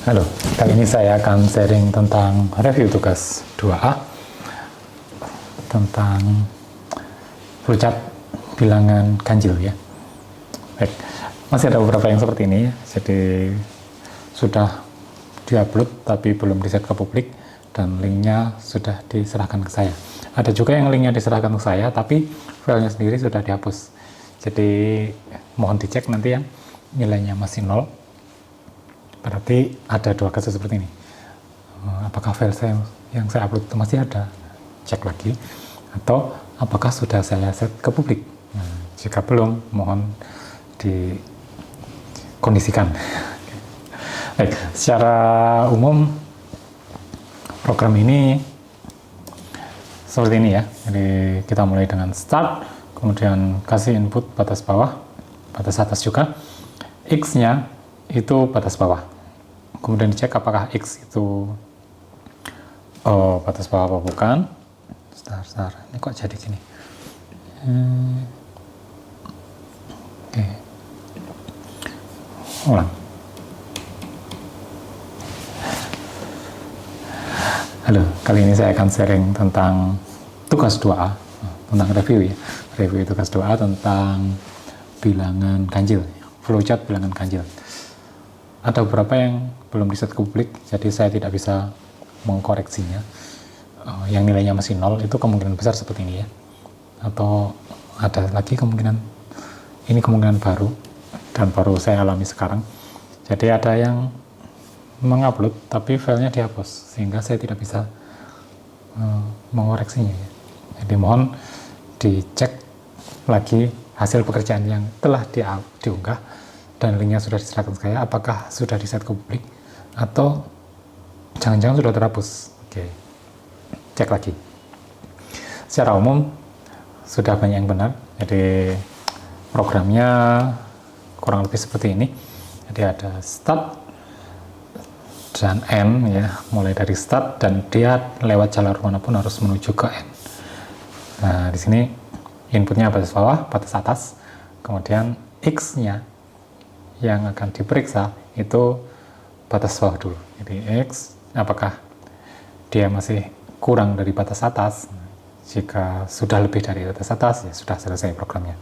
Halo, kali ini saya akan sharing tentang review tugas 2A tentang flowchart bilangan ganjil ya. Baik, masih ada beberapa yang seperti ini ya. Jadi sudah diupload tapi belum di-share ke publik dan linknya sudah diserahkan ke saya. Ada juga yang linknya diserahkan ke saya tapi filenya sendiri sudah dihapus. Jadi mohon dicek nanti yang nilainya masih 0. Berarti ada dua kasus seperti ini. Apakah file saya yang saya upload itu masih ada? Cek lagi. Atau apakah sudah saya set ke publik? Nah, jika belum, mohon dikondisikan. Baik, secara umum program ini seperti ini ya. Jadi kita mulai dengan start, kemudian kasih input batas bawah, batas atas juga. X-nya itu batas bawah. Kemudian dicek apakah X itu batas bawah apa bukan. Sebentar, ini kok jadi gini. Oke. Ulang. Halo, kali ini saya akan sharing tentang tugas 2A, tentang review ya. Review tugas 2A tentang bilangan ganjil, flowchart bilangan ganjil. Ada beberapa yang belum di-set ke publik, jadi saya tidak bisa mengkoreksinya. Yang nilainya masih 0 itu kemungkinan besar seperti ini ya. Atau ada lagi kemungkinan, ini kemungkinan baru dan baru saya alami sekarang. Jadi ada yang mengupload tapi filenya dihapus sehingga saya tidak bisa mengoreksinya ya. Jadi mohon dicek lagi hasil pekerjaan yang telah diunggah dan linknya sudah diserahkan ke saya, apakah sudah di-set ke publik atau jangan-jangan sudah terhapus. Oke, cek lagi. Secara umum sudah banyak yang benar, jadi programnya kurang lebih seperti ini. Jadi ada start dan end ya, mulai dari start dan dia lewat jalur manapun harus menuju ke end. Nah, di sini inputnya batas bawah, batas atas, kemudian X-nya yang akan diperiksa itu batas bawah dulu. Jadi X, apakah dia masih kurang dari batas atas? Jika sudah lebih dari batas atas, ya sudah selesai programnya.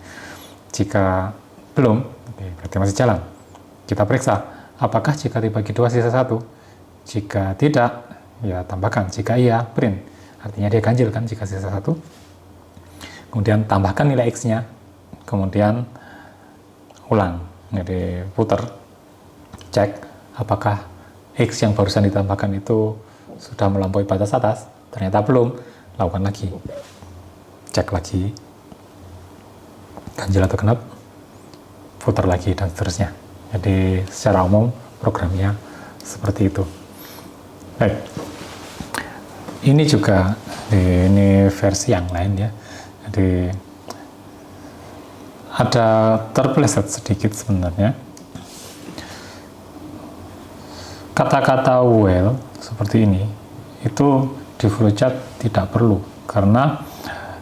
Jika belum, berarti masih jalan. Kita periksa, apakah jika dibagi 2 sisa 1? Jika tidak, ya tambahkan. Jika iya, print. Artinya dia ganjil kan jika sisa 1. Kemudian tambahkan nilai X-nya, kemudian ulang. Jadi putar, cek apakah X yang barusan ditambahkan itu sudah melampaui batas atas. Ternyata belum, lakukan lagi, cek lagi ganjil atau genap, putar lagi dan seterusnya. Jadi secara umum programnya seperti itu. Baik, ini juga ini versi yang lain ya. Jadi ada terpeleset sedikit sebenarnya. Kata-kata well seperti ini itu di flowchart tidak perlu karena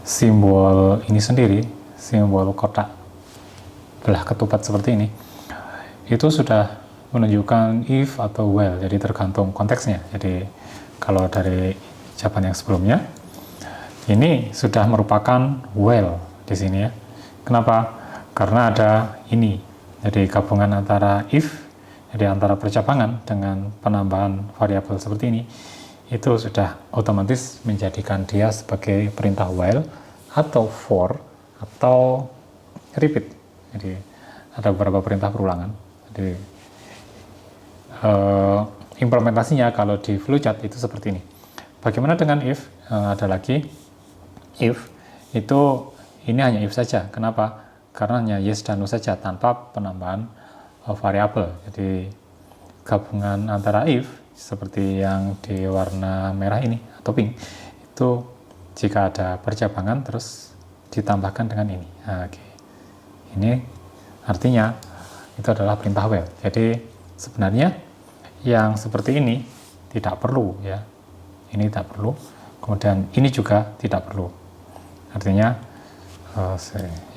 simbol ini sendiri, simbol kotak belah ketupat seperti ini itu sudah menunjukkan if atau well, jadi tergantung konteksnya. Jadi kalau dari jawaban yang sebelumnya ini sudah merupakan well di sini ya. Kenapa? Karena ada ini, jadi gabungan antara if, jadi antara percabangan dengan penambahan variabel seperti ini, itu sudah otomatis menjadikan dia sebagai perintah while atau for atau repeat. Jadi ada beberapa perintah perulangan. Jadi implementasinya kalau di flowchart itu seperti ini. Bagaimana dengan if? Ada lagi if itu ini hanya if saja. Kenapa? Karena hanya yes dan no saja tanpa penambahan variabel. Jadi gabungan antara if seperti yang di warna merah ini atau pink itu jika ada percabangan terus ditambahkan dengan ini. Nah, oke. Ini artinya itu adalah perintah while. Jadi sebenarnya yang seperti ini tidak perlu ya. Ini tidak perlu. Kemudian ini juga tidak perlu. Artinya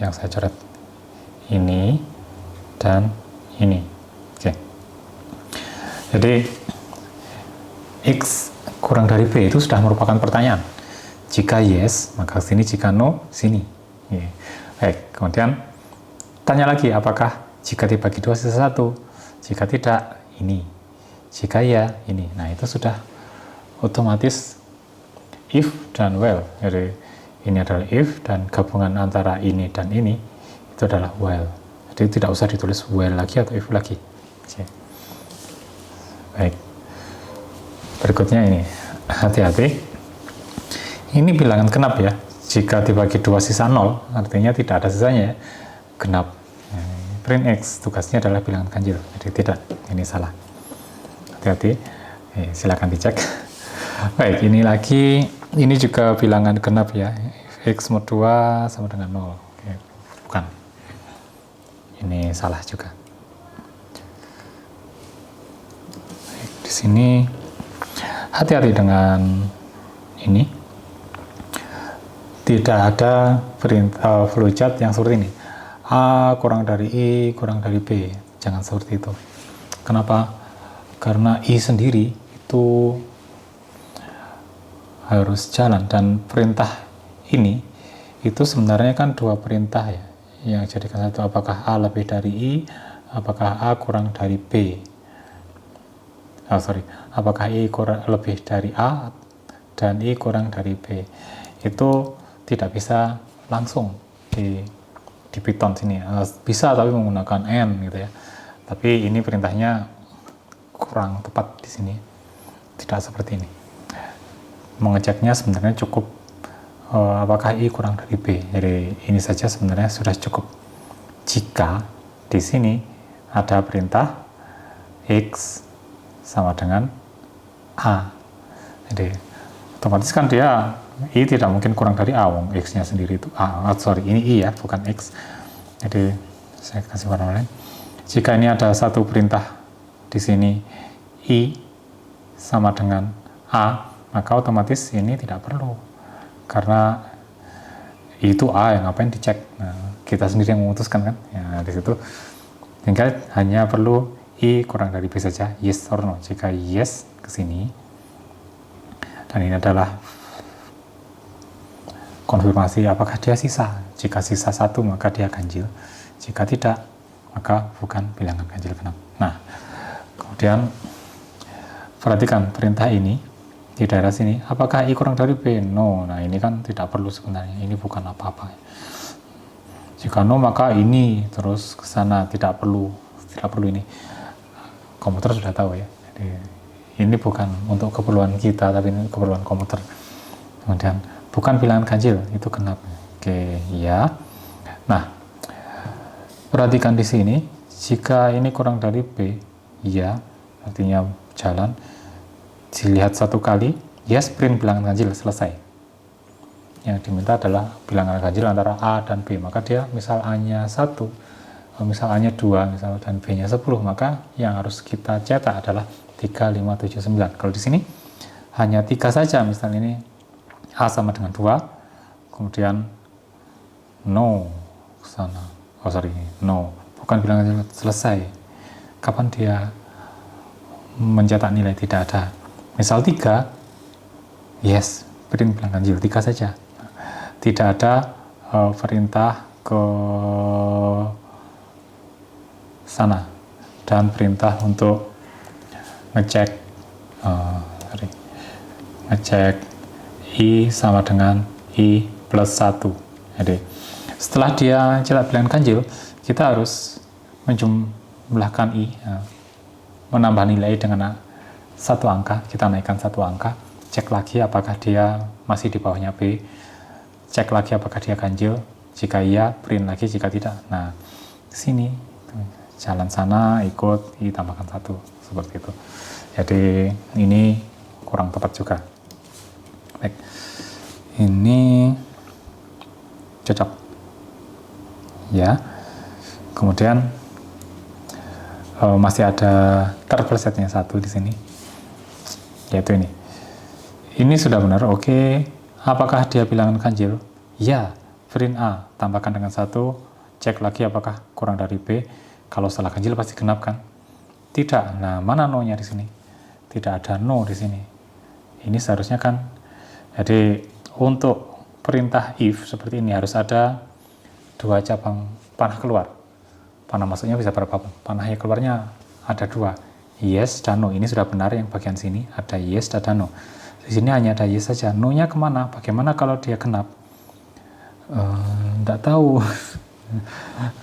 yang saya coret ini dan ini. Oke. Jadi X kurang dari B itu sudah merupakan pertanyaan. Jika yes, maka sini, jika no, sini. Baik, kemudian tanya lagi, apakah jika dibagi 2 sisa 1? Jika tidak, ini. Jika ya, ini. Nah, itu sudah otomatis if dan while. Jadi ini adalah if, dan gabungan antara ini dan ini itu adalah while. Jadi tidak usah ditulis while lagi atau if lagi. Oke. Baik. Berikutnya ini, hati-hati. Ini bilangan genap ya. Jika dibagi 2 sisa 0, artinya tidak ada sisanya, genap. Print X tugasnya adalah bilangan ganjil. Jadi tidak, ini salah. Hati-hati. Silakan dicek. Baik, ini lagi, ini juga bilangan genap ya. X mod 2 sama dengan 0. Oke, bukan. Ini salah juga. Baik, di sini hati-hati dengan ini. Tidak ada perintah flowchart yang seperti ini. A kurang dari I kurang dari B. Jangan seperti itu. Kenapa? Karena I sendiri itu harus jalan, dan perintah ini itu sebenarnya kan 2 perintah ya, yang jadikan satu. Apakah A lebih dari I, apakah A kurang dari B. Apakah I lebih dari A dan I kurang dari B. Itu tidak bisa langsung di Python sini. Bisa tapi menggunakan N gitu ya. Tapi ini perintahnya kurang tepat di sini. Tidak seperti ini. Mengeceknya sebenarnya cukup apakah I kurang dari B. Jadi ini saja sebenarnya sudah cukup. Jika di sini ada perintah X sama dengan A. Jadi otomatis kan dia I tidak mungkin kurang dari A, wong X-nya sendiri itu A. Ini I ya, bukan X. Jadi saya kasih warna lain. Jika ini ada satu perintah di sini I sama dengan A, maka otomatis ini tidak perlu. Karena itu A, yang ngapain dicek. Nah, kita sendiri yang memutuskan kan. Ya, di situ tinggal hanya perlu I kurang dari B saja, yes or no. Jika yes ke sini, dan ini adalah konfirmasi apakah dia sisa. Jika sisa 1 maka dia ganjil. Jika tidak, maka bukan bilangan ganjil genap. Nah, kemudian perhatikan perintah ini di daerah sini. Apakah I kurang dari B? No. Nah, ini kan tidak perlu sebenarnya. Ini bukan apa-apa. Jika no maka ini terus ke sana, tidak perlu ini. Komputer sudah tahu ya. Jadi ini bukan untuk keperluan kita, tapi ini keperluan komputer. Kemudian bukan bilangan ganjil, itu genap. Oke, ya. Nah, perhatikan di sini, jika ini kurang dari B, ya, artinya jalan. Dilihat 1 kali, yes, print bilangan ganjil, selesai. Yang diminta adalah bilangan ganjil antara A dan B. Maka dia misal A-nya 1, misal A-nya 2, misal dan B-nya 10, maka yang harus kita cetak adalah 3, 5, 7, 9. Kalau di sini hanya 3 saja, misal ini A sama dengan 2, kemudian no ke sana. No, bukan bilangan selesai. Kapan dia mencetak nilai? Tidak ada. Misal 3, yes, print bilangan ganjil 3 saja. Tidak ada perintah ke sana dan perintah untuk ngecek I sama dengan I plus 1. Jadi setelah dia cetak bilangan ganjil, kita harus menjumlahkan I, menambah nilai dengan 1 angka, kita naikkan 1 angka, cek lagi apakah dia masih di bawahnya B, cek lagi apakah dia ganjil, jika iya print lagi, jika tidak. Nah, sini jalan sana, ikut I tambahkan 1, seperti itu. Jadi ini kurang tepat juga. Baik, ini cocok ya. Kemudian masih ada terplesetnya 1 di sini, yaitu ini. Ini sudah benar, oke. Apakah dia bilangan ganjil? Ya, print A, tambahkan dengan 1, cek lagi apakah kurang dari B. Kalau setelah ganjil pasti genap kan? Tidak. Nah, mana no-nya di sini? Tidak ada no di sini. Ini seharusnya kan, jadi untuk perintah if seperti ini harus ada 2 cabang panah keluar. Panah masuknya bisa berapa? Panah yang keluarnya ada 2, yes dan no. Ini sudah benar yang bagian sini, ada yes dan no. Di sini hanya ada yes saja, no-nya kemana? Bagaimana kalau dia genap? Tidak tahu.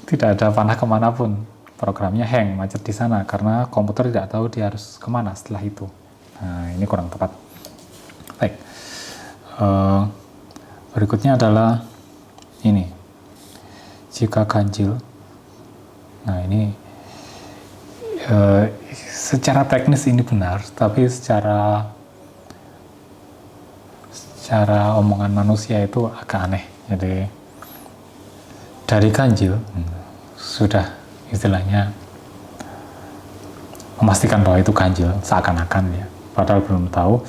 Tidak ada panah kemanapun. Programnya hang, macet di sana karena komputer tidak tahu dia harus kemana setelah itu. Nah, ini kurang tepat. Baik. Berikutnya adalah ini. Jika ganjil. Nah, ini secara teknis ini benar, tapi secara omongan manusia itu agak aneh. Jadi dari ganjil sudah istilahnya memastikan bahwa itu ganjil seakan-akan ya, padahal belum tahu.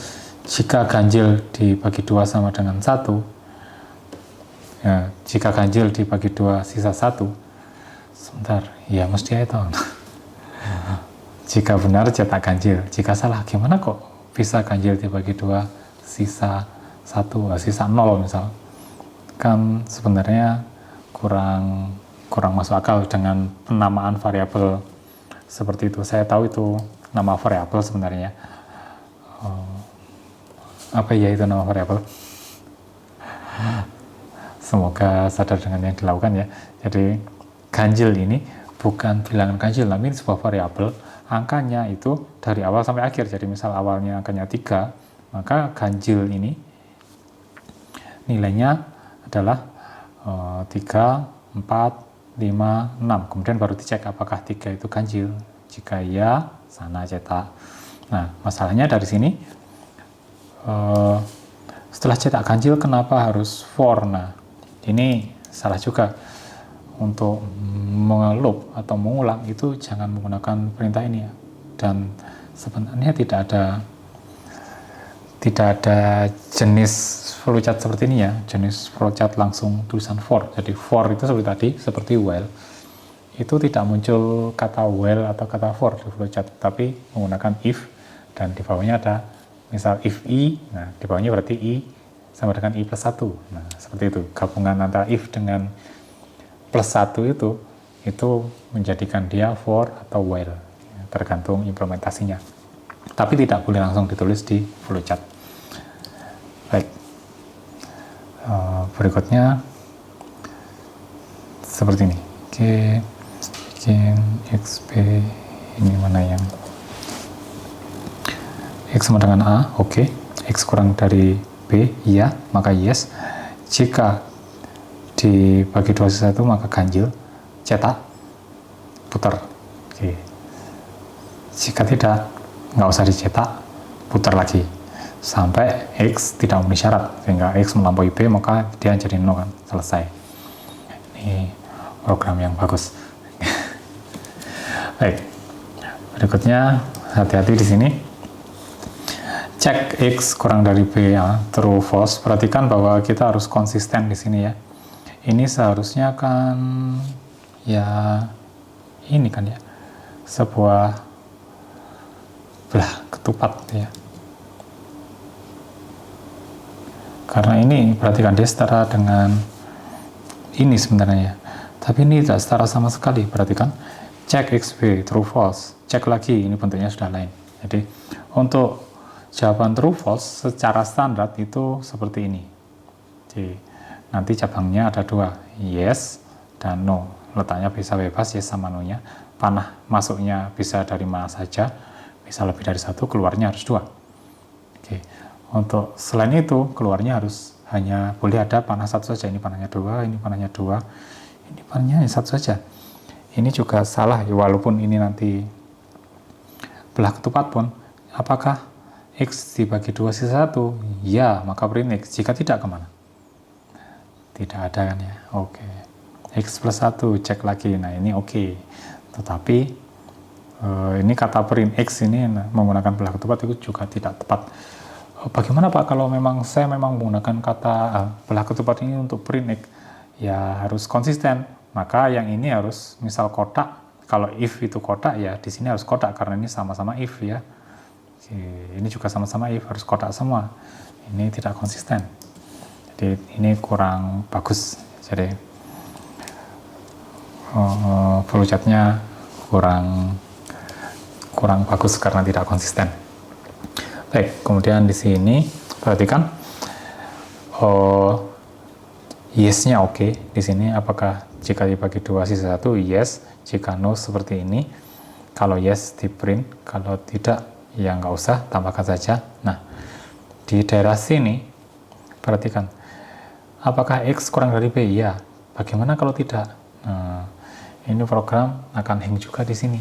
Jika ganjil dibagi 2 sama dengan 1 ya, jika ganjil dibagi 2 sisa 1, sebentar ya mesti itu. Jika benar cetak ganjil, jika salah gimana kok bisa ganjil dibagi 2 sisa 1, sisa 0 misal, kan sebenarnya kurang masuk akal dengan penamaan variabel seperti itu. Saya tahu itu nama variabel sebenarnya. Apa ya itu nama variabel? Semoga sadar dengan yang dilakukan ya. Jadi ganjil ini bukan bilangan ganjil, tapi sebuah variabel. Angkanya itu dari awal sampai akhir. Jadi misal awalnya angkanya 3, maka ganjil ini nilainya adalah 3, 4, 5, 6. Kemudian baru dicek apakah 3 itu ganjil. Jika iya, sana cetak. Nah, masalahnya dari sini, setelah cetak ganjil kenapa harus for? Nah, ini salah juga. Untuk mengelup atau mengulang itu jangan menggunakan perintah ini ya. Dan sebenarnya tidak ada jenis flowchart seperti ini ya, jenis flowchart langsung tulisan for. Jadi for itu seperti tadi, seperti while, itu tidak muncul kata while atau kata for di flowchart, tapi menggunakan if, dan di bawahnya ada misal if i, nah di bawahnya berarti i sama dengan i plus 1. Nah seperti itu, gabungan antara if dengan plus 1 itu menjadikan dia for atau while, tergantung implementasinya. Tapi tidak boleh langsung ditulis di flowchart. Baik, berikutnya seperti ini. Oke, bikin xp ini mana yang x sama dengan a, oke. X kurang dari b, iya, maka yes. Jika dibagi 2 sisa 1 maka ganjil, cetak, putar. Oke. Jika tidak, nggak usah dicetak, putar lagi sampai x tidak memenuhi syarat, sehingga x melampaui b maka dia jadi 0 kan, selesai. Ini program yang bagus. Baik, berikutnya hati-hati di sini. Cek x kurang dari b ya, true false. Perhatikan bahwa kita harus konsisten di sini ya. Ini seharusnya kan ya ini kan ya, sebuah belah ketupat ya. Karena ini perhatikan dia setara dengan ini sebenarnya, tapi ini tidak setara sama sekali. Perhatikan, cek xb true false, cek lagi, ini bentuknya sudah lain. Jadi untuk jawaban true false secara standar itu seperti ini. Jadi nanti cabangnya ada 2, yes dan no. Letaknya bisa bebas, yes sama no nya. Panah masuknya bisa dari mana saja, bisa lebih dari 1, keluarnya harus 2. Oke. Untuk selain itu keluarnya harus hanya boleh ada panah 1 saja. Ini panahnya 2, ini panahnya 2, ini panahnya 1 saja. Ini juga salah ya, walaupun ini nanti belah ketupat pun. Apakah x dibagi 2 sisa 1? Ya, maka print x. Jika tidak, kemana? Tidak ada kan ya. Oke. X plus 1, cek lagi. Nah ini oke. Tetapi ini kata print x ini menggunakan belah ketupat itu juga tidak tepat. Bagaimana Pak kalau memang saya menggunakan kata belah ketupat ini untuk print x? Ya harus konsisten. Maka yang ini harus misal kotak. Kalau if itu kotak ya di sini harus kotak karena ini sama-sama if ya. Oke, ini juga sama-sama if, harus kotak semua. Ini tidak konsisten. Jadi ini kurang bagus. Jadi flowchartnya kurang bagus karena tidak konsisten. Baik, kemudian di sini perhatikan yes-nya oke. Di sini apakah jika dibagi 2 sisa 1 yes, jika no seperti ini. Kalau yes di print, kalau tidak ya nggak usah, tambahkan saja. Nah, di daerah sini perhatikan apakah X kurang dari B? Ya. Bagaimana kalau tidak? Nah, ini program akan hang juga di sini.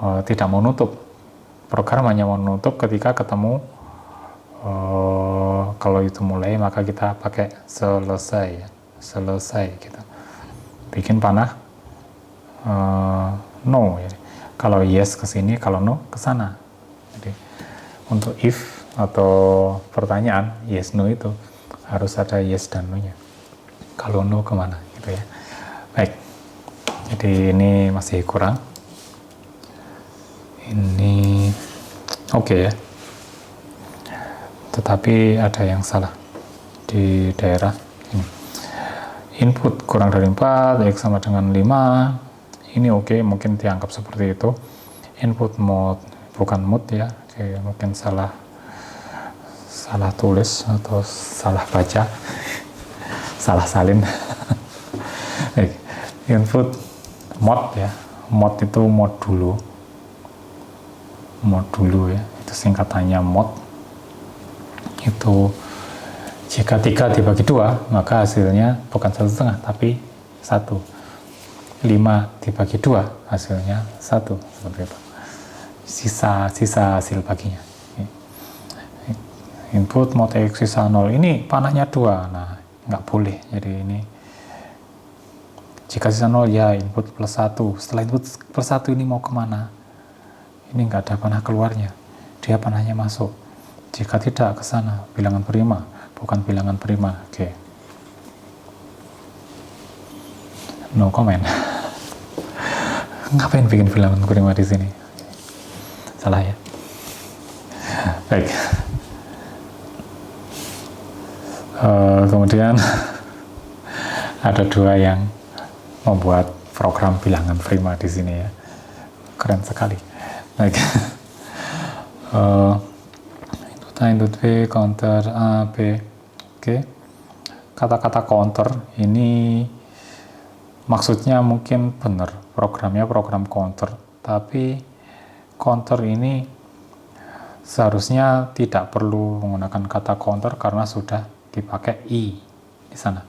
Tidak mau nutup. Program hanya mau nutup ketika ketemu kalau itu mulai, maka kita pakai selesai ya. Selesai kita bikin panah no ya. Kalau yes ke sini, kalau no ke sana. Jadi untuk if atau pertanyaan yes no itu harus ada yes dan no nya. Kalau no kemana gitu ya. Baik, jadi ini masih kurang. Ini oke ya, tetapi ada yang salah di daerah ini. Input kurang dari 4, X sama dengan 5. Ini oke, mungkin dianggap seperti itu. Input mode bukan mode ya. Oke, mungkin salah tulis atau salah baca, salah salin. Input mode ya, mode itu mode dulu ya, itu singkatannya mode. Itu jika 3 dibagi 2 maka hasilnya bukan 1,5 tapi 1. 5 dibagi 2 hasilnya 1, seperti itu. Sisa hasil baginya. Input mode X sisa 0, ini panahnya 2, nah nggak boleh. Jadi ini jika sisa 0 ya input plus 1. Setelah input plus 1 ini mau kemana? Ini nggak ada panah keluarnya, dia panahnya masuk. Jika tidak ke sana, bilangan prima, bukan bilangan prima. Oke. No comment. Ngapain bikin bilangan prima di sini? Salah ya. Baik. Kemudian ada 2 yang membuat program bilangan prima di sini ya. Keren sekali. Baik. Input B, counter A, B. Oke. Kata-kata counter ini maksudnya mungkin benar, programnya program counter, tapi counter ini seharusnya tidak perlu menggunakan kata counter karena sudah dipakai i di sana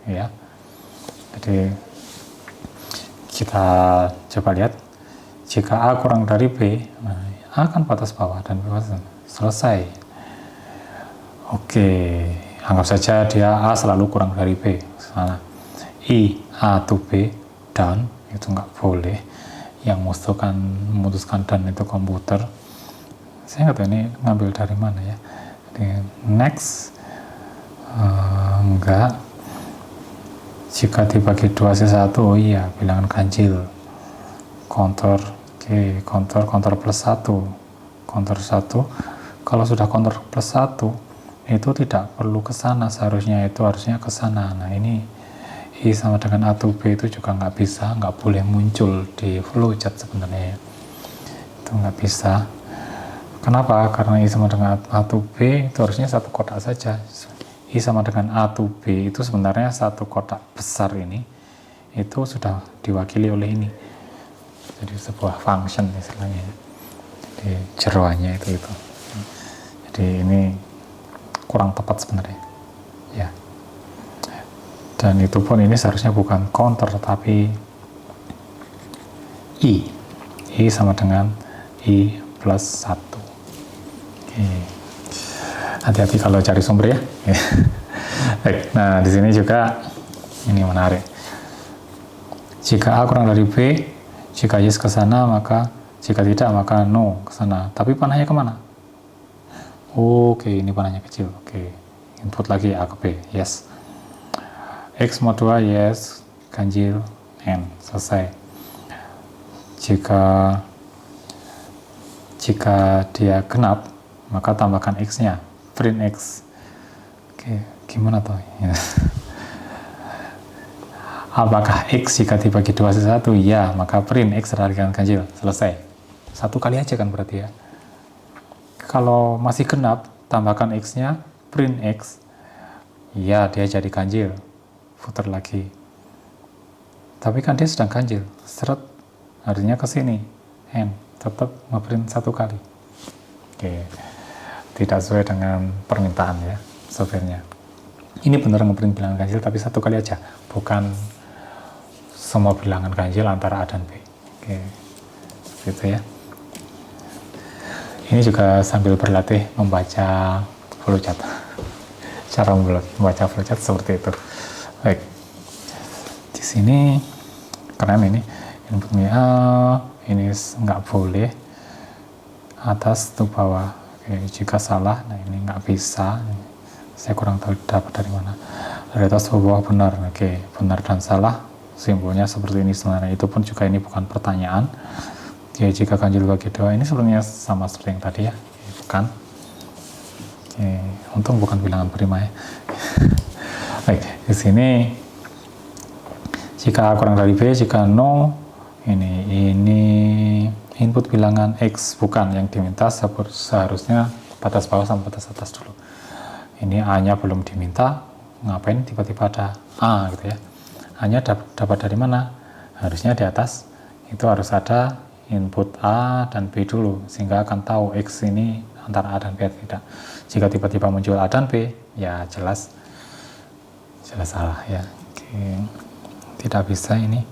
ya. Jadi kita coba lihat, jika A kurang dari B, nah A kan batas bawah dan B batas selesai. Oke, anggap saja dia A selalu kurang dari B. Sana I A to B dan itu nggak boleh. Yang memutuskan dan itu komputer. Saya nggak tahu ini ngambil dari mana ya. Jadi, next enggak. Jika dibagi 2 sisa 1, oh iya bilangan ganjil. Counter, oke, counter plus 1. Counter 1. Kalau sudah counter plus 1 itu tidak perlu ke sana, seharusnya itu harusnya ke sana. Nah ini I sama dengan A to B itu juga nggak bisa, nggak boleh muncul di flowchart sebenarnya. Itu nggak bisa. Kenapa? Karena I sama dengan A to B itu harusnya satu kotak saja. I sama dengan A to B itu sebenarnya satu kotak besar ini, itu sudah diwakili oleh ini. Jadi sebuah function istilahnya. Jadi jeroannya itu. Jadi ini kurang tepat sebenarnya. Ya. Dan itu pun ini seharusnya bukan counter tapi I sama dengan I plus 1. Oke. Hati-hati kalau cari sumber ya. Baik, nah di sini juga ini menarik. Jika A kurang dari B, jika yes ke sana maka, jika tidak maka no ke sana. Tapi panahnya kemana? Oke, ini panahnya kecil. Oke, input lagi A ke B, yes. X mod 2 yes, ganjil N, selesai. jika dia genap, maka tambahkan X-nya, print X. Oke, gimana toh? Ya. Apakah X jika dibagi 2 sisa 1? Ya, maka print X adalah bilangan ganjil. Selesai. Satu kali aja kan berarti ya. Kalau masih genap, tambahkan X-nya, print X. Ya, dia jadi ganjil. Putar lagi. Tapi kan dia sedang ganjil. Seret. Artinya ke sini. N. Tetap ngeprint satu kali. Oke. Tidak sesuai dengan permintaan ya, softwarenya. Ini benar ngeprint bilangan ganjil, tapi satu kali aja. Bukan semua bilangan ganjil antara A dan B. Oke. Gitu ya. Ini juga sambil berlatih membaca flowchart. Cara membaca flowchart seperti itu. Baik. Di sini keren ini. Inputnya ini nggak boleh atas atau bawah. Oke, jika salah, nah ini nggak bisa. Saya kurang tahu dapat dari mana. Dari atas atau bawah benar. Oke, benar dan salah. Simbolnya seperti ini sebenarnya. Itu pun juga ini bukan pertanyaan. Oke, jika ganjil bagi 2 ini sebenarnya sama seperti yang tadi ya. Bukan. Oke, untung bukan bilangan prima ya. Baik, di sini jika A kurang dari B, jika no, ini input bilangan X, bukan yang diminta, seharusnya batas bawah sama batas atas dulu. Ini A-nya belum diminta, ngapain tiba-tiba ada A gitu ya. A-nya dapat dari mana? Harusnya di atas itu harus ada input A dan B dulu, sehingga akan tahu X ini antara A dan B atau tidak. Jika tiba-tiba muncul A dan B, ya jelas salah ya. Oke. Tidak bisa ini.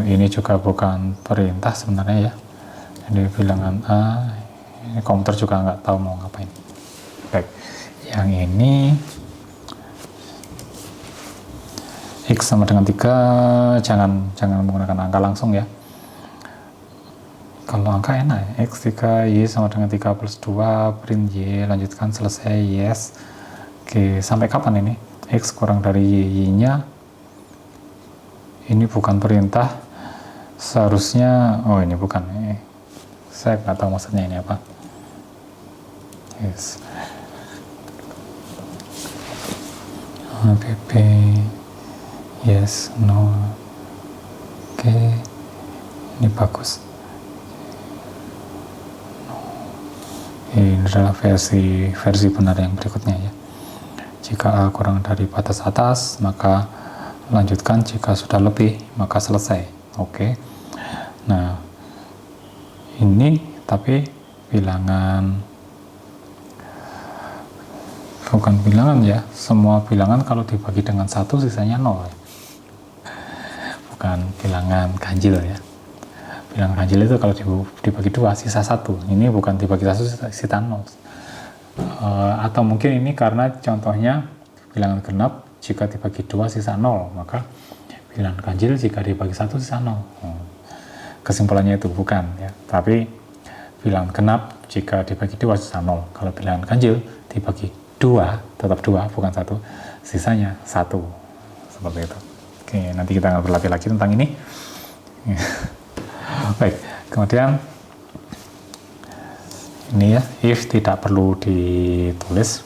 Ini juga bukan perintah sebenarnya ya. Jadi bilangan A, ini komputer juga nggak tahu mau ngapain. Baik, yang ini X sama dengan 3, jangan menggunakan angka langsung ya. Kalau angka enak ya, X3, Y sama dengan 3 plus 2, print Y, lanjutkan, selesai, yes. Oke, sampai kapan ini? X kurang dari Y-nya. Ini bukan perintah, seharusnya, oh ini bukan, saya nggak tahu maksudnya ini apa. Yes. APP, yes, no, oke, ini bagus. Ini adalah versi benar yang berikutnya ya. Jika A kurang dari batas atas, maka lanjutkan, jika sudah lebih maka selesai. Oke. Nah, ini tapi bilangan, bukan bilangan ya, semua bilangan kalau dibagi dengan 1 sisanya 0 ya. Bukan bilangan ganjil ya. Bilangan ganjil itu kalau dibagi 2 sisa 1. Ini bukan dibagi 1 sisa 0. Atau mungkin ini karena contohnya bilangan genap jika dibagi 2 sisa 0, maka bilangan ganjil jika dibagi 1 sisa 0. Kesimpulannya itu bukan ya, tapi bilangan genap jika dibagi 2 sisa 0. Kalau bilangan ganjil dibagi 2, tetap 2 bukan 1, sisanya 1. Seperti itu. Oke, nanti kita akan berlatih lagi tentang ini. Baik, kemudian ini ya, if tidak perlu ditulis.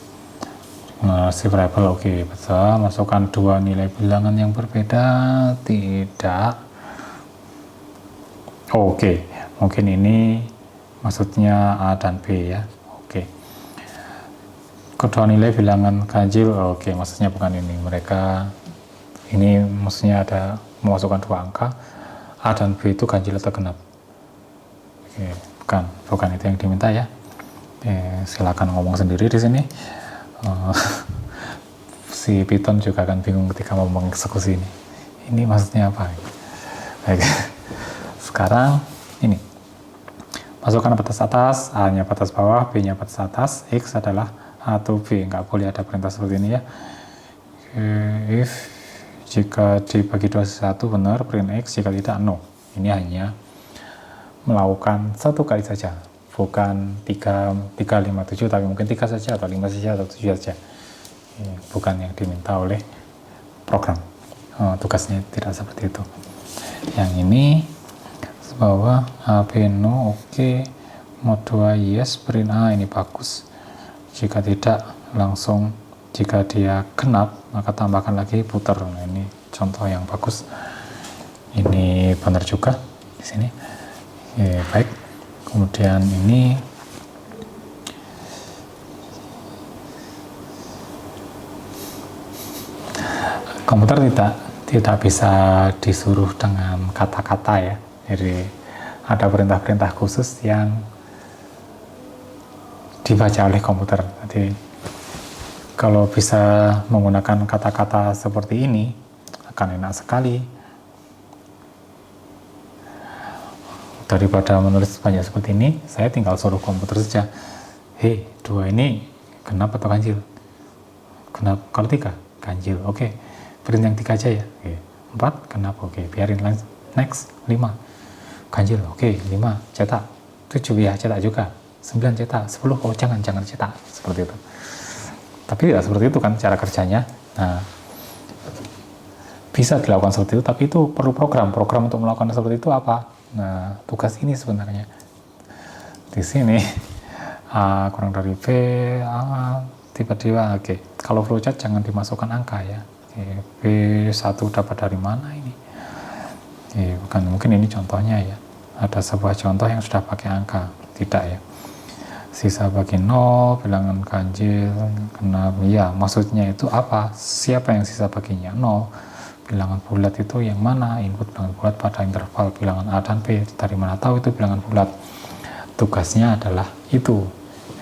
Si variabel, oke, betul. Masukkan 2 nilai bilangan yang berbeda, tidak. Oke, mungkin ini maksudnya A dan B ya. Oke. Kedua nilai bilangan ganjil, oke, maksudnya bukan ini. Mereka ini maksudnya ada memasukkan 2 angka. A dan B itu ganjil atau genap. Oke, bukan itu yang diminta ya. Silakan ngomong sendiri di sini. Si Python juga akan bingung ketika mau mengeksekusi ini. Ini maksudnya apa? Baik. Sekarang ini. Masukkan batas atas, A-nya batas bawah, B-nya batas atas, X adalah A atau B. Nggak boleh ada perintah seperti ini ya. If jika dibagi 2 sisa 1 benar, print X, jika tidak no. Ini hanya melakukan 1 kali saja. Bukan 3, 5, 7, tapi mungkin 3 saja, atau 5 saja, atau 7 saja. Bukan yang diminta oleh program. Tugasnya tidak seperti itu. Yang ini bawah AB no, oke. Mode 2 yes, print A ini bagus. Jika tidak langsung, jika dia genap maka tambahkan lagi putar. Nah, ini contoh yang bagus. Ini benar juga di sini. Baik. Kemudian ini komputer tidak bisa disuruh dengan kata-kata ya. Jadi ada perintah-perintah khusus yang dibaca oleh komputer. Jadi kalau bisa menggunakan kata-kata seperti ini akan enak sekali daripada menulis banyak seperti ini. Saya tinggal suruh komputer saja, hei 2 ini genap atau ganjil? Genap. Kalau 3 ganjil, oke. Print yang 3 aja ya. 4 genap, oke, biarin. Next 5 ganjil, oke. 5 cetak, 7 ya cetak juga, 9 cetak, 10 oh jangan cetak, seperti itu. Tapi tidak seperti itu kan cara kerjanya. Nah, bisa dilakukan seperti itu, tapi itu perlu program untuk melakukan seperti itu apa? Nah, tugas ini sebenarnya di sini A kurang dari B, A tiba-tiba, oke. Kalau flowchart jangan dimasukkan angka ya. B1 dapat dari mana ini? Bukan, mungkin ini contohnya ya. Ada sebuah contoh yang sudah pakai angka, tidak ya. Sisa bagi 0, bilangan ganjil, genap, ya maksudnya itu apa? Siapa yang sisa baginya? 0. Bilangan bulat itu yang mana? Input bilangan bulat pada interval bilangan A dan B. Dari mana tahu itu bilangan bulat? Tugasnya adalah itu.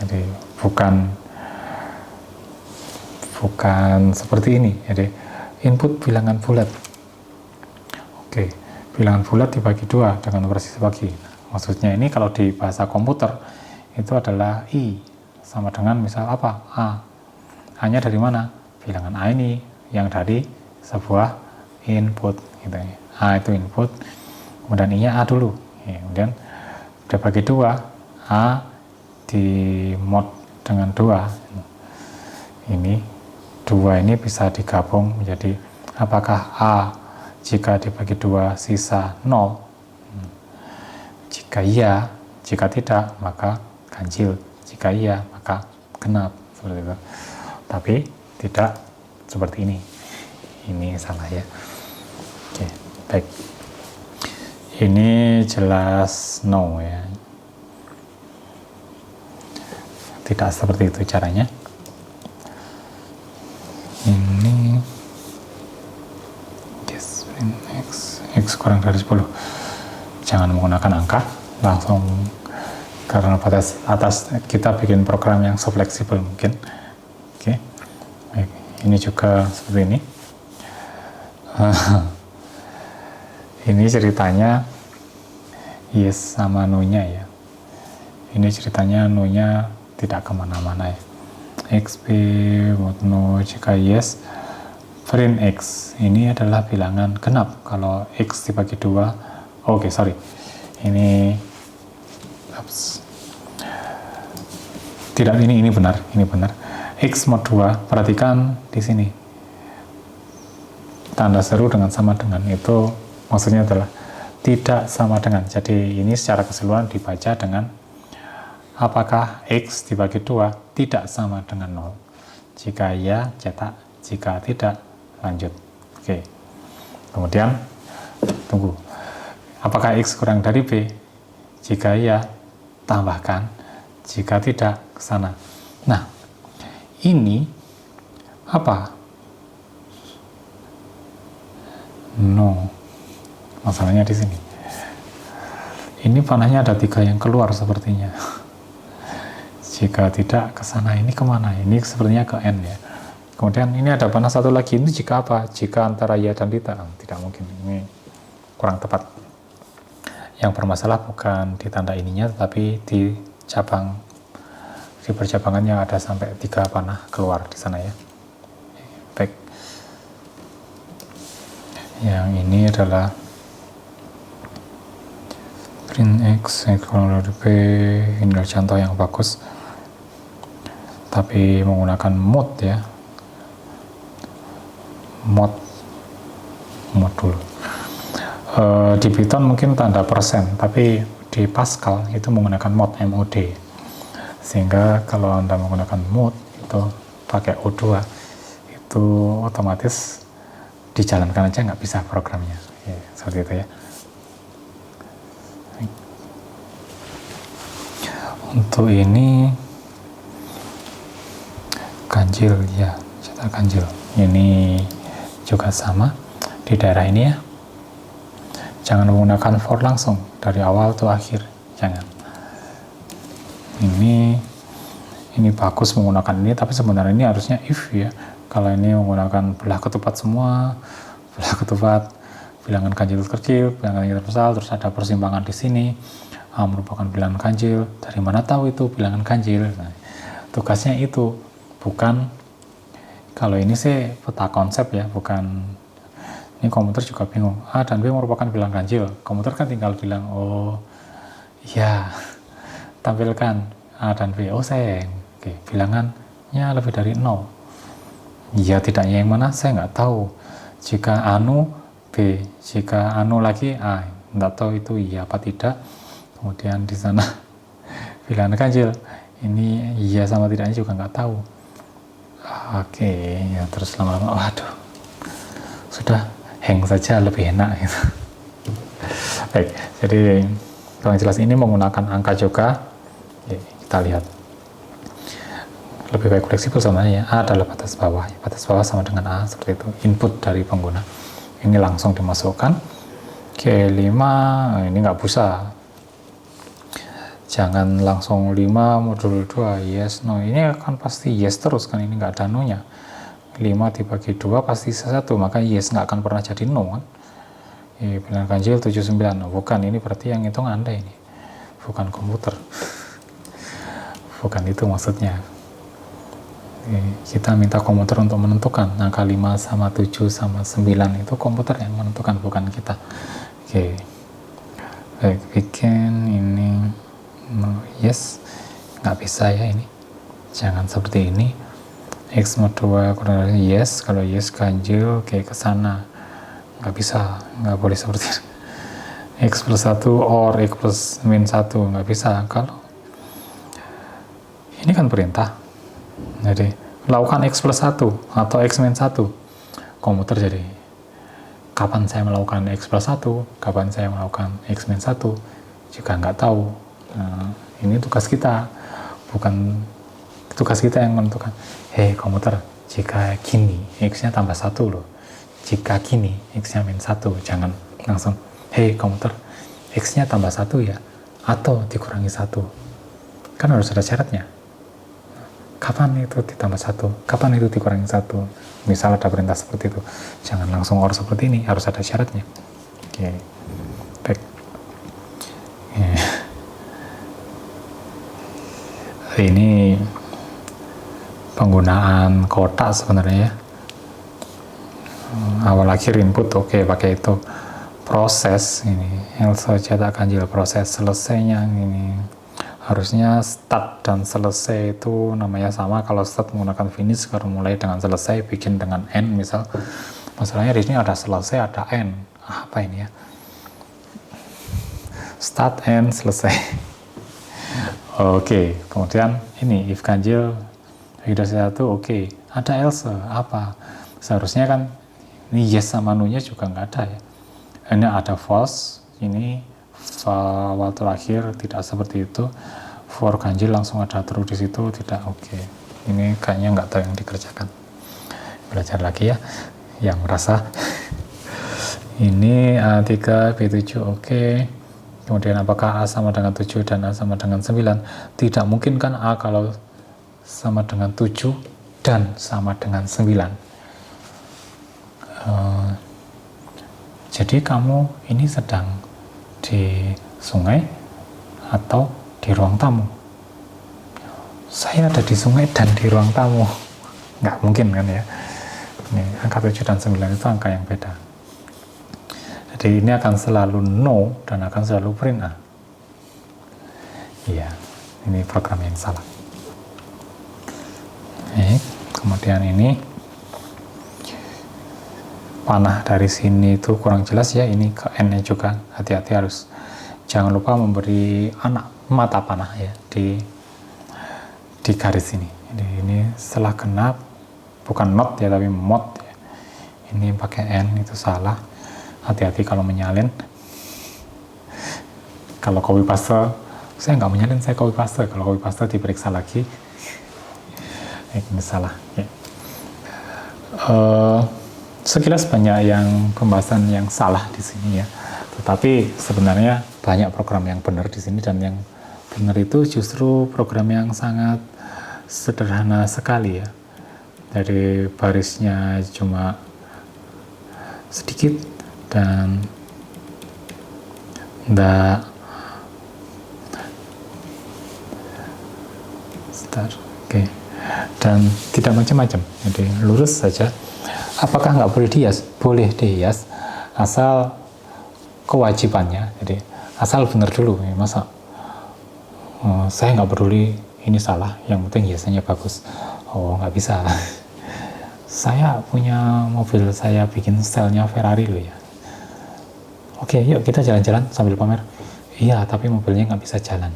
Jadi bukan seperti ini. Jadi input bilangan bulat. Oke, bilangan bulat dibagi 2 dengan persis bagi. Maksudnya ini kalau di bahasa komputer itu adalah I sama dengan misal apa? A. A-nya dari mana? Bilangan A ini yang dari sebuah input gitu ya. A itu input, kemudian I-nya A dulu. Kemudian udah bagi 2, A di mod dengan 2. Ini 2 ini bisa digabung menjadi apakah A jika dibagi 2 sisa 0? Jika iya, jika tidak maka ganjil, jika iya maka genap, seperti itu. Tapi tidak seperti ini. Ini salah ya. Oke, baik. Ini jelas no ya. Tidak seperti itu caranya. Ini yes, x kurang dari 10. Jangan menggunakan angka, langsung, karena pada atas kita bikin program yang so fleksibel mungkin. Oke. Baik. Ini juga seperti ini. Ini ceritanya yes sama no-nya ya. Ini ceritanya no-nya tidak kemana-mana ya. XP mod no jika yes, print x. Ini adalah bilangan genap. Kalau x dibagi 2, oke, sorry. Ini tidak, ini benar, X mod 2, perhatikan di sini. Tanda seru dengan sama dengan itu maksudnya adalah tidak sama dengan. Jadi ini secara keseluruhan dibaca dengan apakah X dibagi 2 tidak sama dengan 0. Jika ya, cetak. Jika tidak, lanjut. Oke. Kemudian, tunggu. Apakah X kurang dari B? Jika ya, tambahkan. Jika tidak, ke sana. Nah, ini apa? No. Masalahnya di sini. Ini panahnya ada 3 yang keluar sepertinya. Jika tidak, ke sana. Ini kemana? Ini sepertinya ke N ya. Kemudian ini ada panah satu lagi. Ini jika apa? Jika antara ya dan tidak. Tidak mungkin. Ini kurang tepat. Yang bermasalah bukan di tanda ininya, tetapi di cabang, di percabangan yang ada sampai 3 panah keluar di sana ya. Baik. Yang ini adalah print X kurang dari B. Ini adalah contoh yang bagus, tapi menggunakan mod ya. Mod dulu. Di Python mungkin tanda persen, tapi di Pascal itu menggunakan mod, MOD. Sehingga kalau Anda menggunakan mod itu pakai O2, itu otomatis dijalankan aja nggak bisa programnya. Ya, seperti itu ya. Untuk ini ganjil ya, cetak ganjil. Ini juga sama di daerah ini ya. Jangan menggunakan for langsung dari awal ke akhir, jangan. Ini bagus menggunakan ini, tapi sebenarnya ini harusnya if ya. Kalau ini menggunakan belah ketupat semua, belah ketupat, bilangan ganjil kecil, bilangan ganjil besar, terus ada persimpangan di sini, merupakan bilangan ganjil. Dari mana tahu itu bilangan ganjil? Nah, tugasnya itu, bukan kalau ini sih peta konsep ya, bukan. Ini komputer juga bingung, A dan B merupakan bilangan ganjil. Komputer kan tinggal bilang, oh ya, tampilkan A dan B. Oh sayang, oke, bilangannya lebih dari 0. Ya tidaknya yang mana saya nggak tahu. Jika anu B, jika anu lagi A, nggak tahu itu iya apa tidak. Kemudian di sana bilangan ganjil, ini iya sama tidaknya juga nggak tahu. Oke, ya terus lama-lama, waduh, sudah hang saja lebih enak gitu. Baik, jadi kalau jelas ini menggunakan angka juga. Ya, kita lihat lebih baik fleksibel sebenarnya. A adalah batas bawah, batas bawah sama dengan A, seperti itu. Input dari pengguna ini langsung dimasukkan. K5 ini nggak bisa, jangan langsung 5 modul 2 yes no, ini akan pasti yes terus kan, ini nggak ada no nya. 5 dibagi 2 pasti 1, maka yes nggak akan pernah jadi no kan. Bilangan ganjil 79, bukan, ini berarti yang hitung Anda ini, bukan komputer. Bukan itu maksudnya. Kita minta komputer untuk menentukan angka 5 sama 7 sama 9 itu komputer yang menentukan, bukan kita. Oke. Baik, bikin ini no, yes, nggak bisa ya ini. Jangan seperti ini. X mod 2 kurang dari yes, kalau yes ganjil kayak ke sana. Nggak bisa, nggak boleh seperti itu. X plus 1 or X plus min 1, nggak bisa. Kalau ini kan perintah, jadi lakukan X plus 1 atau X min 1, komputer jadi kapan saya melakukan X plus 1, kapan saya melakukan X min 1 juga nggak tahu. Nah, ini tugas kita, bukan tugas kita yang menentukan. Hei komputer, jika gini X nya tambah 1 loh, jika gini X nya min 1, jangan langsung hei komputer, X nya tambah 1 ya, atau dikurangi 1, kan harus ada syaratnya. Kapan itu ditambah 1, kapan itu dikurangi 1, misal ada perintah seperti itu. Jangan langsung or seperti ini, harus ada syaratnya. Oke, baik. Ini penggunaan kotak sebenarnya ya. Awal akhir input, oke, pakai itu. Proses ini else cetak ganjil, proses selesainya ini harusnya start dan selesai itu namanya sama. Kalau start menggunakan finish, kalau mulai dengan selesai bikin dengan end misal. Masalahnya di sini ada selesai, ada end. Apa ini ya? Start, end, selesai. Oke, kemudian ini if ganjil sudah satu, oke. Ada else apa? Seharusnya kan ini yes sama no-nya juga nggak ada ya. Ini ada false, ini waktu akhir tidak seperti itu. For ganjil langsung ada true di situ, tidak, oke. Ini kayaknya nggak tahu yang dikerjakan. Belajar lagi ya, yang merasa. Ini A3, B7, oke. Kemudian apakah A sama dengan 7 dan A sama dengan 9? Tidak mungkin kan A kalau sama dengan 7 dan sama dengan 9. Jadi kamu ini sedang di sungai atau di ruang tamu? Saya ada di sungai dan di ruang tamu. Nggak mungkin kan ya. Ini angka 7 dan 9 itu angka yang beda. Jadi ini akan selalu no dan akan selalu print A. Iya, ini program yang salah. Kemudian ini panah dari sini itu kurang jelas ya, ini ke N-nya juga hati-hati, harus jangan lupa memberi mata panah ya di garis ini. Jadi ini setelah genap, bukan not ya tapi mod ya. Ini pakai N, itu salah, hati-hati kalau menyalin. Kalau copy paste, saya nggak menyalin, saya copy paste. Kalau copy paste diperiksa lagi, ini salah ya. Sekilas banyak yang pembahasan yang salah di sini ya, tetapi sebenarnya banyak program yang benar di sini, dan yang benar itu justru program yang sangat sederhana sekali ya. Dari barisnya cuma sedikit dan enggak oke. Dan tidak macam-macam, jadi lurus saja. Apakah nggak boleh dihias? Boleh dihias, asal kewajibannya, jadi asal benar dulu. Masa saya nggak peduli ini salah, yang penting hiasannya bagus. Oh, nggak bisa. Saya punya mobil, saya bikin stylenya Ferrari loh ya. Oke, yuk kita jalan-jalan sambil pamer. Iya, tapi mobilnya nggak bisa jalan.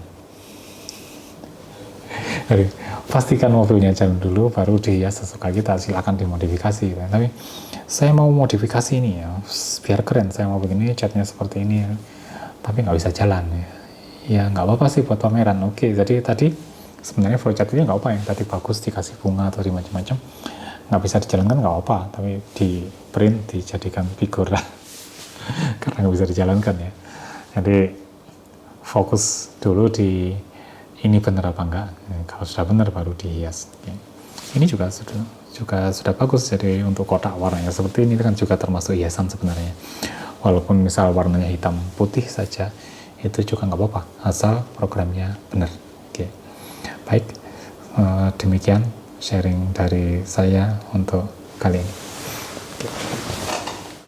Jadi, pastikan mobilnya jalan dulu, baru dihias sesuka kita, silakan dimodifikasi. Tapi saya mau modifikasi ini ya, biar keren, saya mau begini, catnya seperti ini, tapi nggak bisa jalan ya. Ya nggak apa-apa sih buat pameran. Oke, jadi tadi sebenarnya flowchart ini nggak apa, yang tadi bagus dikasih bunga atau di macam-macam, nggak bisa dijalankan nggak apa, tapi di print dijadikan figur karena nggak bisa dijalankan ya. Jadi fokus dulu di ini benar apa enggak. Kalau sudah benar baru dihias. Ini juga sudah bagus. Jadi untuk kotak warnanya seperti ini kan juga termasuk hiasan sebenarnya. Walaupun misal warnanya hitam putih saja, itu juga nggak apa-apa, asal programnya benar. Oke. Baik, demikian sharing dari saya untuk kali ini. Oke.